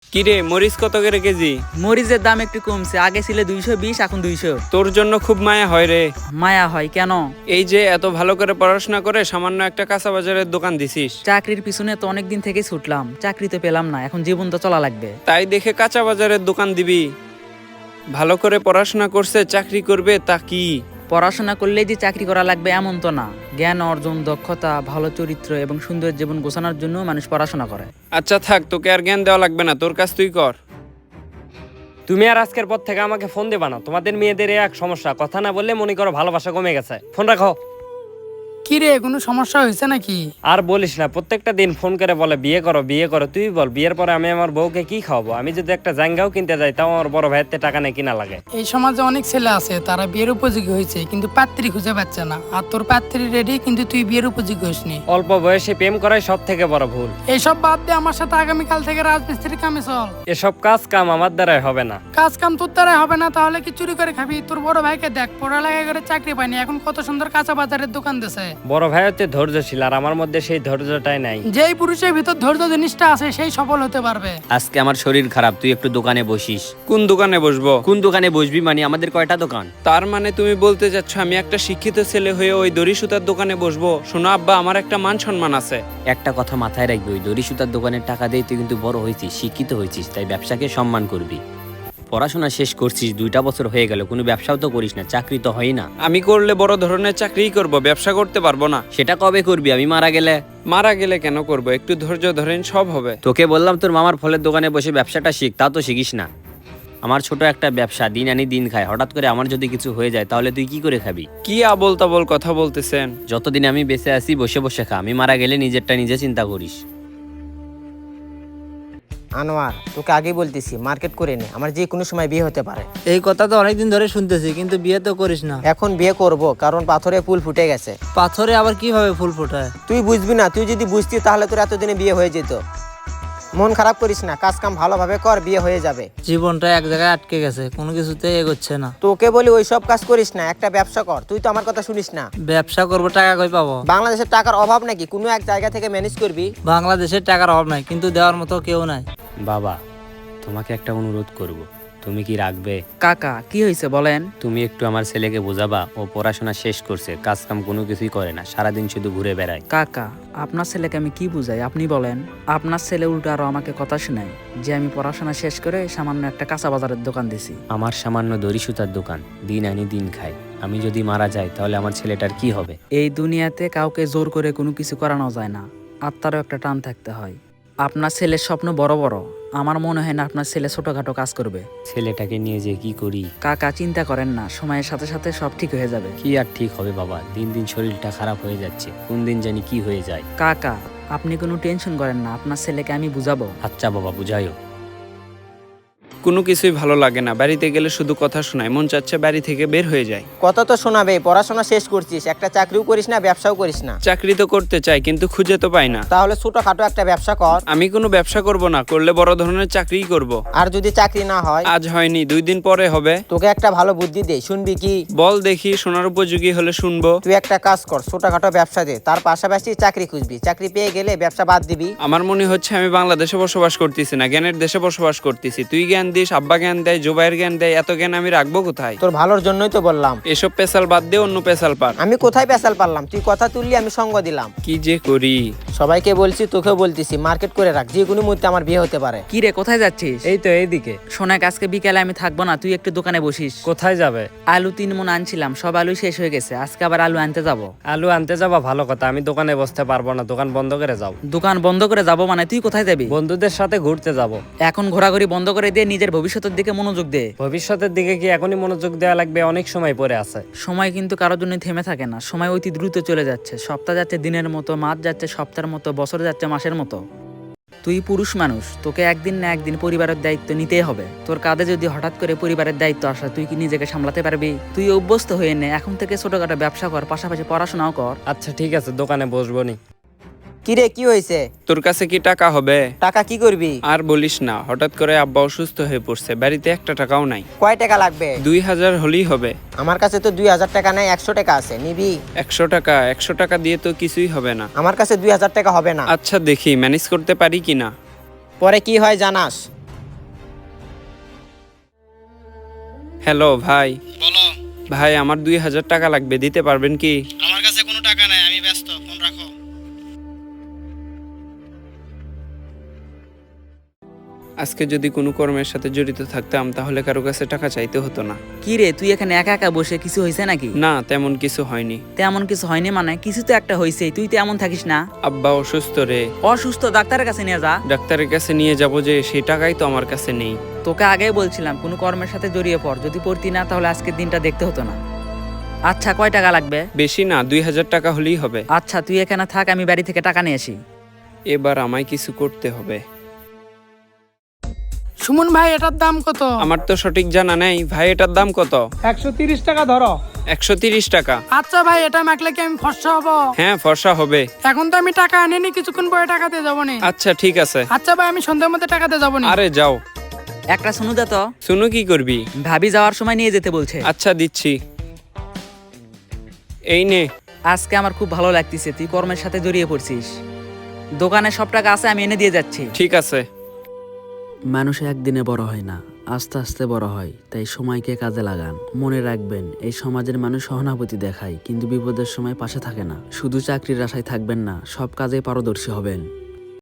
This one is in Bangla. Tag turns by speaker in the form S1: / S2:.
S1: কিরে মরিচ কত করে কেজি?
S2: মরিচের দাম একটু কমছে, আগে ছিল 220, এখন 200।
S1: তোর জন্য খুব মায়া হয় রে।
S2: মায়া হয় কেন?
S1: এই যে এত ভালো করে পড়াশোনা করে সামান্য একটা কাঁচা বাজারের দোকান দিছিস,
S2: চাকরির পিছনে তো অনেক দিন থেকে ছুটলাম, চাকরি তো পেলাম না, এখন জীবন তো চলা লাগবে।
S1: তাই দেখে কাঁচা বাজারের দোকান দিবি? ভালো করে পড়াশোনা করছে চাকরি করবে তা কি?
S2: পড়াশোনা করলেই যে চাকরি করা লাগবে এমন তো না। জ্ঞান অর্জন, দক্ষতা, ভালো চরিত্র এবং সুন্দর জীবন গোছানোর জন্য মানুষ পড়াশোনা করে।
S1: আচ্ছা থাক, তোকে আর জ্ঞান দেওয়া লাগবে না, তোর কাজ তুই কর।
S3: তুমি আর আজকের পর থেকে আমাকে ফোন দেবা না। তোমাদের মেয়েদের এক সমস্যা, কথা না বললে মনে করো ভালোবাসা কমে গেছে। ফোন রাখো।
S4: কি রে, কোনো সমস্যা হয়েছে নাকি?
S3: আর বলিস না, প্রত্যেকটা দিন ফোন করে বলে বিয়ে করো বিয়ে করো। তুই বল, বিয়ের পরে আমি আমার বউকে কি খাওয়াবো? আমি যদি একটা জাঙ্গাও কিনতে যাই তাও আমার বড় ভাইয়ের টাকা নেই কিনা লাগে।
S4: এই সমাজে অনেক ছেলে আছে, তারা বিয়ের উপযোগী হয়েছে কিন্তু পাত্রী খুঁজে পাচ্ছে না। আর তোর পাত্রী রেডি, কিন্তু তুই বিয়ের উপযোগী হসনি।
S3: অল্প বয়সে প্রেম করাই সব থেকে বড় ভুল।
S4: এইসব বাদ দিয়ে আমার সাথে আগামীকাল থেকে রাজমিস্ত্রির কামে চল।
S3: এসব কাজ কাম আমার দ্বারাই হবে না।
S4: কাজ কাম তোর দ্বারাই হবে না, তাহলে কি চুরি করে খাবি? তোর বড় ভাইকে দেখ, পড়ালেখা করে চাকরি পায়নি, এখন কত সুন্দর কাঁচা বাজারের দোকান দিছে।
S3: বড় ভাই হতে ধৈর্যশীল, আর আমার মধ্যে সেই ধৈর্যটাই নাই।
S4: যেই পুরুষের ভিতর ধৈর্য জিনিসটা আছে সেই সফল হতে পারবে।
S5: আজকে আমার শরীর খারাপ, তুই একটু দোকানে বসিস।
S1: কোন দোকানে বসবো?
S5: কোন দোকানে বসবি মানে? আমাদের কয়টা দোকান?
S1: তার মানে তুমি বলতে যাচ্ছ আমি একটা শিক্ষিত ছেলে হয়ে ওই দড়ি সুতার দোকানে বসবো? শোনো আব্বা, আমার একটা মান সম্মান আছে।
S5: একটা কথা মাথায় রাখবি, ওই দড়ি সুতার দোকানের টাকা দিয়ে তুই কিন্তু বড় হয়েছিস, শিক্ষিত হয়েছিস, তাই ব্যবসাকে সম্মান করবি। পড়াশোনা শেষ করছিস, 2টা বছর হয়ে গেল, কোনো ব্যবসাও তো করিস না, চাকরি তো হয় না।
S1: আমি করলে বড় ধরনের চাকরিই করব, ব্যবসা করতে পারবো না।
S5: সেটা কবে করবি? আমি মারা গেলে?
S1: মারা গেলে কেন করব? একটু ধৈর্য ধরেন, সব হবে।
S5: তোকে বললাম তোর মামার ফলের দোকানে বসে ব্যবসাটা শিখ, তা তো শিখিস না। আমার ছোট একটা ব্যবসা, দিন আনি দিন খায়, হঠাৎ করে আমার যদি কিছু হয়ে যায় তাহলে তুই কি করে খাবি?
S1: কি আবোল তাবোল কথা বলতেছেন?
S5: যতদিন আমি বেঁচে আছি বসে বসে খা, আমি মারা গেলে নিজেরটা নিজে চিন্তা করিস।
S6: আনোয়ার, তোকে আগেই বলতেছি মার্কেট করে নে, আমার যে কোনো সময় বিয়ে হতে পারে।
S7: এই কথা তো অনেকদিন ধরে শুনতেছি, কিন্তু বিয়ে তো করিস না।
S6: এখন বিয়ে করব, কারণ পাথরে ফুল ফুটে গেছে।
S7: পাথরে আবার কিভাবে ফুল ফোটায়?
S6: তুই বুঝবি না, তুই যদি বুঝতি তাহলে তোর এতদিনে বিয়ে হয়ে যেত। মন খারাপ করিস না, কাজ কাম ভালোভাবে কর, বিয়ে হয়ে যাবে।
S7: জীবনটা এক জায়গায় আটকে গেছে, কোনো কিছুতে এগোচ্ছে না।
S6: তোকে বলি ওই সব কাজ করিস না, একটা ব্যবসা কর। তুই তো আমার কথা শুনিস না।
S7: ব্যবসা করবো, টাকা কই পাবো?
S6: বাংলাদেশের টাকার অভাব নাকি? কোনো এক জায়গা থেকে ম্যানেজ করবি।
S7: বাংলাদেশের টাকার অভাব নাই, কিন্তু দেওয়ার মতো কেউ নাই।
S5: বাবা, তোমাকে একটা অনুরোধ করব, তুমি কি রাখবে?
S2: কাকা কি হয়েছে বলেন?
S5: তুমি একটু আমার ছেলেকে বোঝাবা, ও পড়াশোনা শেষ করছে, কাজ কাম কোনো কিছুই করে না, সারাদিন শুধু ঘুরে বেড়ায়।
S2: কাকা, আপনার ছেলেকে আমি কি বুঝাই আপনি বলেন? আপনার ছেলে উল্টো আরো আমাকে কথা শোনায় যে আমি পড়াশোনা শেষ করে সামান্য একটা কাঁচা বাজারের দোকান দিছি।
S5: আমার সামান্য দড়ি সুতার দোকান, দিন আনি দিন খাই। আমি যদি মারা যাই তাহলে আমার ছেলেটার কি হবে?
S2: এই দুনিয়াতে কাউকে জোর করে কোনো কিছু করানো যায় না, আত্মারও একটা টান থাকতে হয়। আপনার ছেলের স্বপ্ন বড় বড়, আমার মনে হয় না আপনার ছেলে ছোটখাটো কাজ করবে।
S5: ছেলেটাকে নিয়ে যে কি করি?
S2: কাকা চিন্তা করেন না, সময়ের সাথে সাথে সব ঠিক হয়ে যাবে।
S5: কি আর ঠিক হবে বাবা, দিন দিন শরীরটা খারাপ হয়ে যাচ্ছে, কোন দিন জানি কি হয়ে যায়।
S2: কাকা আপনি কোনো টেনশন করেন না, আপনার ছেলেকে আমি বুঝাবো।
S5: আচ্ছা বাবা, বুঝাইও।
S1: কোনো কিছুই ভালো লাগে না, বাড়িতে গেলে শুধু কথা শোনায়, মন চাচ্ছে বাড়ি থেকে বের হয়ে যায়।
S6: কত তো শোনাবে, পড়াশোনা শেষ করছিস, একটা চাকরিও করিস না, ব্যবসাও করিস না।
S1: চাকরি তো করতে চাই কিন্তু খুঁজে তো পাই না।
S6: তাহলে ছোটখাটো একটা ব্যবসা কর।
S1: আমি কোনো ব্যবসা করব না, করলে বড় ধরনের চাকরিই করব।
S6: আর যদি চাকরি না হয়?
S1: আজ হয়নি, 2 দিন পরে হবে।
S6: তোকে একটা ভালো বুদ্ধি দেই, শুনবি কি?
S1: বল দেখি, শোনার উপযোগী হলে শুনবো।
S6: তুই একটা কাজ কর, ছোটখাটো ব্যবসা দে, তার পাশাপাশি চাকরি খুঁজবি, চাকরি পেয়ে গেলে ব্যবসা বাদ দিবি।
S1: আমার মনে হচ্ছে আমি বাংলাদেশে বসবাস করতেছি না, জ্ঞানের দেশে বসবাস করতেছি। তুই জ্ঞান দিস, আব্বা জ্ঞান দেয়, জুবাইর জ্ঞান দেয়, এত জ্ঞান আমি রাখবো কোথায়?
S6: তোর ভালোর জন্যই তো বললাম।
S1: এসব পেশাল বাদ দিয়ে অন্য পেশাল পার।
S6: আমি কোথায় পেশাল পারলাম? তুই কথা তুললি, আমি সঙ্গ দিলাম।
S1: কি যে করি।
S6: সবাইকে বলছি, তোকেও বলতেছি, মার্কেট করে রাখ, যে কোনো মুহূর্তে আমার বিয়ে হতে পারে।
S2: কি রে, কোথায় যাচ্ছিস?
S3: এই তো এইদিকে।
S2: শোনাক, আজকে বিকেলে আমি থাকবো না, তুই একটু দোকানে বসিস।
S3: কোথায় যাবে?
S2: আলু 3 মণ আনছিলাম, সব আলু শেষ হয়ে গেছে, আজকে আবার আলু আনতে যাব।
S3: আলু আনতে যাবা? ভালো কথা, আমি দোকানে বসতে পারবো না, দোকান বন্ধ করে যাও।
S2: দোকান বন্ধ করে যাব মানে? তুই কোথায় যাবি?
S3: বন্ধুদের সাথে ঘুরতে যাব।
S2: এখন ঘোরাঘুরি বন্ধ করে দিয়ে নিজের ভবিষ্যতের দিকে মনোযোগ দে।
S3: ভবিষ্যতের দিকে কি এখনই মনোযোগ দেওয়া লাগবে? অনেক সময় পরে আছে।
S2: সময় কিন্তু কারোর জন্য থেমে থাকে না, সময় অতি দ্রুত চলে যাচ্ছে, সপ্তাহ যাচ্ছে দিনের মতো, মাস যাচ্ছে সপ্তাহের মতো, বছর যাচ্ছে মাসের মতো। তুই পুরুষ মানুষ, তোকে একদিন না একদিন পরিবারের দায়িত্ব নিতেই হবে। তোর কাঁধে যদি হঠাৎ করে পরিবারের দায়িত্ব আসে, তুই কি নিজেকে সামলাতে পারবি? তুই অভ্যস্ত হয়ে নে, এখন থেকে ছোটখাটো ব্যবসা কর, পাশাপাশি পড়াশোনাও কর।
S3: আচ্ছা ঠিক আছে, দোকানে বসবো নি।
S6: কিরে, কি হয়েছে?
S1: তোর কাছে কি টাকা হবে?
S6: টাকা কি করবি?
S1: আর বলিস না, হঠাৎ করে আব্বা অসুস্থ হয়ে পড়ছে, বাড়িতে একটা টাকাও নাই।
S6: কয় টাকা লাগবে?
S1: 2000 হলেই হবে।
S6: আমার কাছে তো 2000 টাকা নাই, 100 টাকা আছে, নিবি?
S1: 100 টাকা দিয়ে তো কিছুই হবে না।
S6: আমার কাছে 2000 টাকা হবে না।
S1: আচ্ছা দেখি ম্যানেজ করতে পারি কিনা।
S6: পরে কি হয় জানাস?
S1: হ্যালো ভাই,
S8: বলো।
S1: ভাই আমার 2000 টাকা লাগবে, দিতে পারবেন কি?
S8: আমার কাছে কোনো টাকা নাই, আমি ব্যস্ত, ফোন রাখো।
S1: আজকে যদি কোনো কর্মের সাথে জড়িত থাকতাম তাহলে কারো কাছে টাকা চাইতে হতো না।
S2: কি রে, তুই এখানে একা একা বসে কিছু হয়েছে নাকি?
S1: না, তেমন কিছু হয়নি।
S2: তেমন কিছু হয়নি মানে কিছু তো একটা হয়েছে, তুই তো এমন থাকিস না।
S1: আব্বা অসুস্থ রে,
S2: অসুস্থ, ডাক্তারের কাছে নিয়ে যা।
S1: ডাক্তারের কাছে নিয়ে যাব যে সেই টাকাই তো আমার কাছে নেই।
S2: তোকে আগেই বলছিলাম কোনো কর্মের সাথে জড়িয়ে পড়, যদি পড়তি না তাহলে আজকের দিনটা দেখতে হতো না। আচ্ছা, কয় টাকা লাগবে?
S1: বেশি না, 2000 টাকা হলেই হবে।
S2: আচ্ছা, তুই এখানে থাক, আমি বাড়ি থেকে টাকা নিয়ে আসি।
S1: এবার আমায় কিছু করতে হবে।
S4: সুমন ভাই, এটার দাম কত?
S1: আমার তো সঠিক জানা নেই ভাই, এটার দাম কত?
S4: 130 টাকা ধরো।
S1: 130 টাকা?
S4: আচ্ছা ভাই, এটা মাখলে কি আমি ফর্সা হবো?
S1: হ্যাঁ, ফর্সা হবে।
S4: এখন তো আমি টাকা আনিনি, কিছুক্ষণ পরে টাকা দিয়ে যাবো নি।
S1: আচ্ছা ঠিক আছে।
S4: আচ্ছা ভাই, আমি সন্ধ্যার মধ্যে টাকা দিয়ে যাবো নি।
S1: আরে যাও।
S2: একটা শুনু দে তো।
S1: শুনো, কি করবি?
S2: ভাবি যাওয়ার সময় নিয়ে যেতে বলছে।
S1: আচ্ছা দিচ্ছি, এই নে।
S2: আজকে আমার খুব ভালো লাগতেছে, তুই কর্মের সাথে জড়িয়ে পড়ছিস। দোকানে সব টাকা আছে, আমি এনে দিয়ে যাচ্ছি।
S1: ঠিক আছে।
S9: মানুষ একদিনে বড় হয় না, আস্তে আস্তে বড় হয়। তাই সময়কে কাজে লাগান। মনে রাখবেন, এই সমাজের মানুষ সহানুভূতি দেখায় কিন্তু বিপদের সময় পাশে থাকে না। শুধু চাকরির আশায় থাকবেন না, সব কাজে পারদর্শী হবেন।